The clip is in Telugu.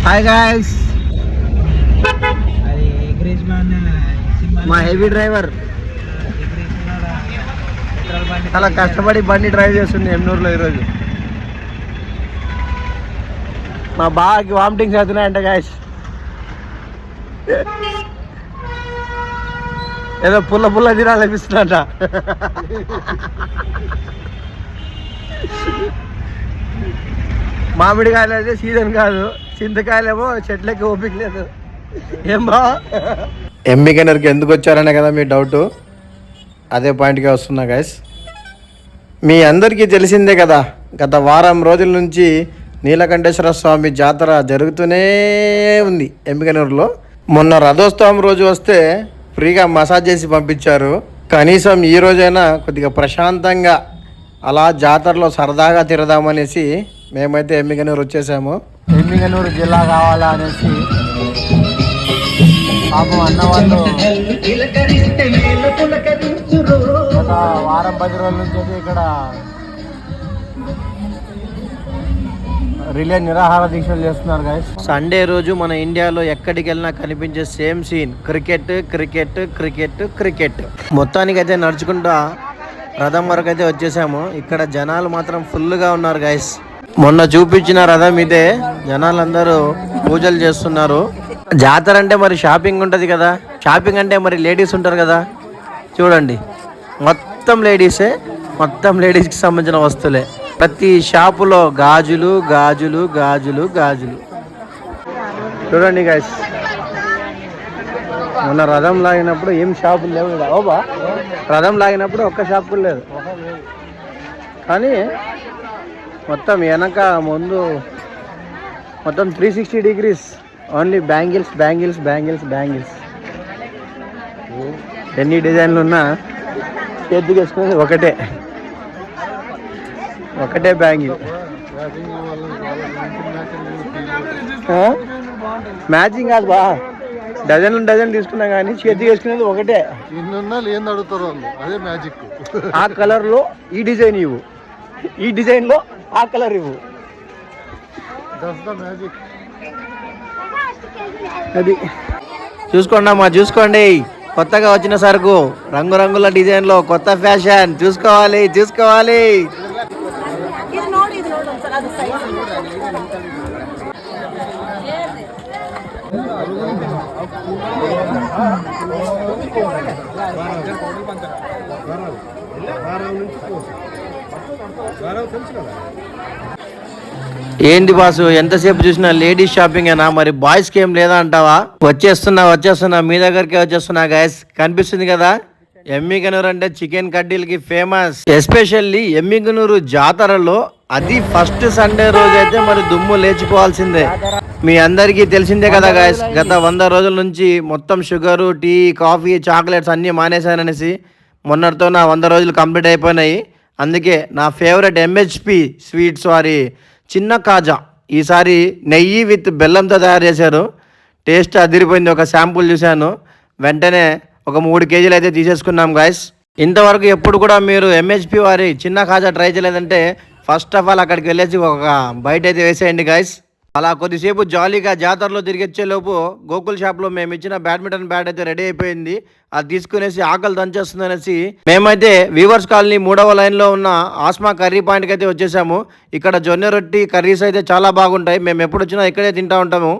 హాయ్ గాయ్స్, మా హెవీ డ్రైవర్ చాలా కష్టపడి బండి డ్రైవ్ చేస్తుంది ఎమ్నూరులో ఈరోజు. మా బాగా వామిటింగ్స్ అవుతున్నాయంట గాయస్. ఏదో పుల్ల పుల్ల తినాలనిపిస్తుందంట. మామిడికాయలు అయితే సీజన్ కాదు, చింతకాయలేమో చెట్లకి ఓపిక లేదు. ఏం బా ఎంబికనర్కి ఎందుకు వచ్చారనే కదా మీ డౌట్. అదే పాయింట్గా వస్తున్నా గైస్. మీ అందరికీ తెలిసిందే కదా, గత వారం రోజుల నుంచి నీలకంఠేశ్వర స్వామి జాతర జరుగుతూనే ఉంది ఎంబికనూరులో. మొన్న రథోత్సవం రోజు వస్తే ఫ్రీగా మసాజ్ చేసి పంపించారు. కనీసం ఈ రోజైనా కొద్దిగా ప్రశాంతంగా అలా జాతరలో సరదాగా తిరదామనేసి మేమైతే ఎంబికనూరు వచ్చేసాము. ఎంబికనూరు జిల్లా కావాలా అనేసి పాపం అన్నవాళ్ళు గత వారం 10 రోజుల నుంచి అయితే ఇక్కడ రిలే నిరాహార దీక్షలు చేస్తున్నారు గైస్. సండే రోజు మన ఇండియాలో ఎక్కడికి వెళ్ళినా కనిపించే same scene, cricket cricket cricket cricket. మొత్తానికి అయితే నడుచుకుంటా రథం వరకు అయితే వచ్చేసాము. ఇక్కడ జనాలు మాత్రం ఫుల్గా ఉన్నారు గైస్. మొన్న చూపించిన రథం ఇదే. జనాలందరూ పూజలు చేస్తున్నారు. జాతర అంటే మరి షాపింగ్ ఉంటుంది కదా, షాపింగ్ అంటే మరి లేడీస్ ఉంటారు కదా. చూడండి, మొత్తం లేడీసే, మొత్తం లేడీస్కి సంబంధించిన వస్తువులే. ప్రతి షాపులో గాజులు గాజులు గాజులు గాజులు. చూడండి గైస్, మొన్న రథం లాగినప్పుడు ఏం షాపులు లేవు కదా. ఓబా, రథం లాగినప్పుడు ఒక్క షాప్ కూడా లేదు. కానీ మొత్తం వెనక ముందు మొత్తం 360 degrees only bangles bangles bangles bangles. ఎన్ని డిజైన్లు ఉన్నా చేతికి వేసుకునేది ఒకటే బ్యాంగిల్. మ్యాచింగ్ కాదు బా, డజన్లు తీసుకున్నా కానీ చేతికి వేసుకునేది ఒకటే. అదే మ్యాజిక్. ఆ కలర్లో ఈ డిజైన్ ఇవ్వు, ఈ డిజైన్లో ఆ కలర్ ఇవ్వు. అది చూసుకోండి అమ్మా, చూసుకోండి. కొత్తగా వచ్చిన సరుకు, రంగురంగుల డిజైన్లో కొత్త ఫ్యాషన్. చూసుకోవాలి చూసుకోవాలి. ఏంటి బాసు, ఎంతసేపు చూసినా లేడీస్ షాపింగ్ అయినా, మరి బాయ్స్కి ఏం లేదా అంటావా? వచ్చేస్తున్నా మీ దగ్గరికి వచ్చేస్తున్నా గైస్. కనిపిస్తుంది కదా, ఎమ్మిగనూరు అంటే చికెన్ కడ్డీలకి ఫేమస్. ఎస్పెషల్లీ ఎమ్మిగనూరు జాతరలో అది ఫస్ట్ సండే రోజు అయితే మరి దుమ్ము లేచిపోవాల్సిందే. మీ అందరికీ తెలిసిందే కదా గైస్, గత 100 రోజుల నుంచి మొత్తం షుగరు, టీ, కాఫీ, చాక్లెట్స్ అన్నీ మానేశాననేసి మొన్నటితో నా 100 రోజులు కంప్లీట్ అయిపోయినాయి. అందుకే నా ఫేవరెట్ MHP స్వీట్స్ వారి చిన్న కాజా ఈసారి నెయ్యి విత్ బెల్లంతో తయారు చేశారు. టేస్ట్ అదిరిపోయింది. ఒక శాంపుల్ చూశాను, వెంటనే ఒక 3 కేజీలు అయితే తీసేసుకున్నాం గాయస్. ఇంతవరకు ఎప్పుడు కూడా మీరు MHP వారి చిన్న కాజా ట్రై చేయలేదంటే ఫస్ట్ ఆఫ్ ఆల్ అక్కడికి వెళ్ళేసి ఒక బయట అయితే వేసేయండి గాయస్. అలా కొద్దిసేపు జాలీగా జాతరలో తిరిగొచ్చేలోపు గోకుల్ షాప్లో మేము ఇచ్చిన బ్యాడ్మింటన్ బ్యాట్ అయితే రెడీ అయిపోయింది. అది తీసుకునేసి ఆకలి దంచేస్తుంది అనేసి మేమైతే వీవర్స్ కాలనీ 3వ లైన్లో ఉన్న ఆస్మా కర్రీ పాయింట్కి అయితే వచ్చేసాము. ఇక్కడ జొన్న రొట్టి కర్రీస్ అయితే చాలా బాగుంటాయి. మేము ఎప్పుడు వచ్చినా ఇక్కడే తింటూ ఉంటాము.